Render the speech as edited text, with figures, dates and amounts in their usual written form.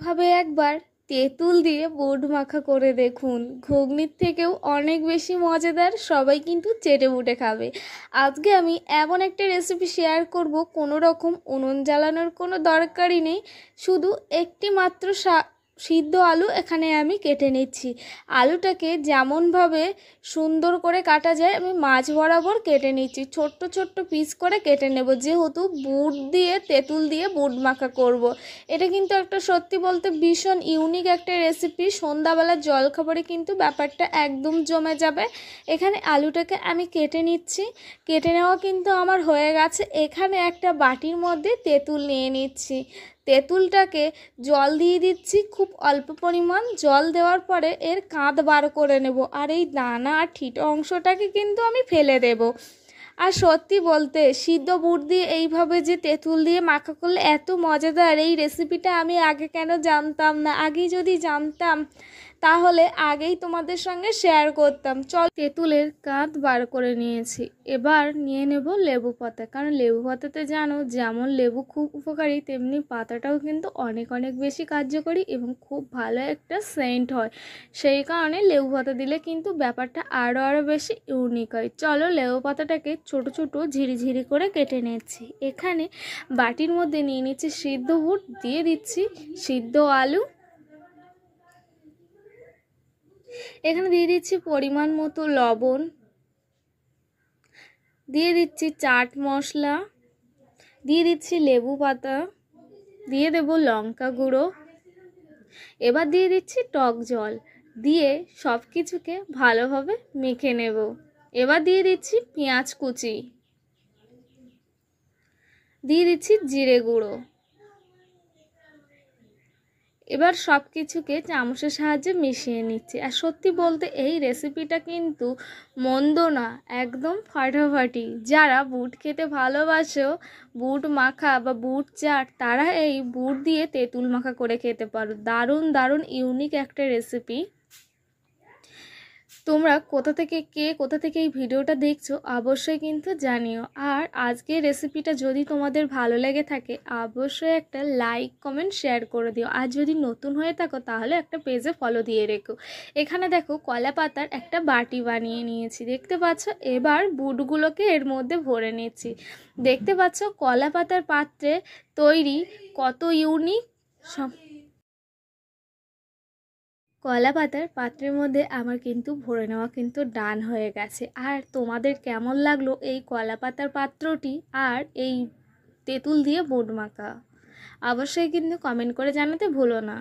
ভাবে একবার তেঁতুল দিয়ে বুট মাখা করে দেখুন, ঘুগনির থেকেও অনেক বেশি মজাদার, সবাই কিন্তু চেটে বুটে খাবে। আজকে আমি এমন একটা রেসিপি শেয়ার করব, কোনো রকম উনুন জ্বালানোর কোনো দরকারই নেই, শুধু একটি মাত্র সিদ্ধ আলু এখানে আমি কেটে নিচ্ছি। আলুটাকে যেমনভাবে সুন্দর করে কাটা যায় আমি মাছ বরাবর কেটে নিচ্ছি, ছোট্ট ছোট্ট পিস করে কেটে নেব, যেহেতু বুট দিয়ে তেঁতুল দিয়ে বুট মাখা করব। এটা কিন্তু একটা সত্যি বলতে ভীষণ ইউনিক একটা রেসিপি, সন্ধ্যাবেলার জলখাবারে কিন্তু ব্যাপারটা একদম জমে যাবে। এখানে আলুটাকে আমি কেটে নিচ্ছি, কেটে নেওয়া কিন্তু আমার হয়ে গেছে। এখানে একটা বাটির মধ্যে তেঁতুল নিয়ে নিচ্ছি, তেঁতুলটাকে জল দিয়ে দিচ্ছি, খুব অল্প পরিমাণ জল দেওয়ার পরে এর কাঁধ বার করে নেব, আর এই দানা আর ঠিটো অংশটাকে কিন্তু আমি ফেলে দেব। আর সত্যি বলতে সিদ্ধ বুট দিয়ে এইভাবে যে তেঁতুল দিয়ে মাখা করলে এত মজাদার, এই রেসিপিটা আমি আগে কেন জানতাম না? আগেই যদি জানতাম তাহলে আগেই তোমাদের সঙ্গে শেয়ার করতাম। চল, তেঁতুলের কাঁধ বার করে নিয়েছি, এবার নিয়ে নেব লেবু পাতা, কারণ লেবু পাতাতে জানো যেমন লেবু খুব উপকারী, তেমনি পাতাটাও কিন্তু অনেক অনেক বেশি কার্যকরী এবং খুব ভালো একটা সেন্ট হয়। সেই কারণে লেবু পাতা দিলে কিন্তু ব্যাপারটা আরও বেশি ইউনিক হয়। চলো, লেবু পাতাটাকে ছোট ছোট ঝিরিঝিরি করে কেটে নিচ্ছি। এখানে বাটির মধ্যে নিয়ে নিচ্ছি সিদ্ধ বুট, দিয়ে দিচ্ছি সিদ্ধ আলু, এখানে দিয়ে দিচ্ছি পরিমাণ মতো লবণ, দিয়ে দিচ্ছি চাট মশলা, দিয়ে দিচ্ছি লেবু পাতা, দিয়ে দেব লঙ্কা গুঁড়ো, এবার দিয়ে দিচ্ছি টক জল, দিয়ে সব কিছুকে ভালোভাবে মেখে নেব। এবার দিয়ে দিচ্ছি পেঁয়াজ কুচি, দিয়ে দিচ্ছি জিরে গুঁড়ো, এবার সব কিছুকে চামচের সাহায্যে মিশিয়ে নিচ্ছি। আর সত্যি বলতে এই রেসিপিটা কিন্তু মন্দ না, একদম ফাটাফাটি। যারা বুট খেতে ভালোবাসো, বুট মাখা বা বুট চাট, তারা এই বুট দিয়ে তেঁতুল মাখা করে খেতে পারো। দারুণ দারুণ ইউনিক একটা রেসিপি। তোমরা কোথা থেকে এই ভিডিওটা দেখছো অবশ্যই কিন্তু জানিও। আর আজকের রেসিপিটা যদি তোমাদের ভালো লেগে থাকে অবশ্যই একটা লাইক কমেন্ট শেয়ার করে দিও। আর যদি নতুন হয়ে থাকো তাহলে একটা পেজে ফলো দিয়ে রেখো। এখানে দেখো কলা পাতার একটা বাটি বানিয়ে নিয়েছি, দেখতে পাচ্ছ। এবার বুটগুলোকে এর মধ্যে ভরে নিচ্ছি। দেখতে পাচ্ছ কলা পাতার পাত্রে তৈরি কত ইউনিক সব। কলা পাতার পাত্রের মধ্যে আমার কিন্তু ভরে নেওয়া কিন্তু ডান হয়ে গেছে। আর তোমাদের কেমন লাগলো এই কলা পাতার পাত্রটি আর এই তেঁতুল দিয়ে বুট মাখা, অবশ্যই কিন্তু কমেন্ট করে জানাতে ভুলো না।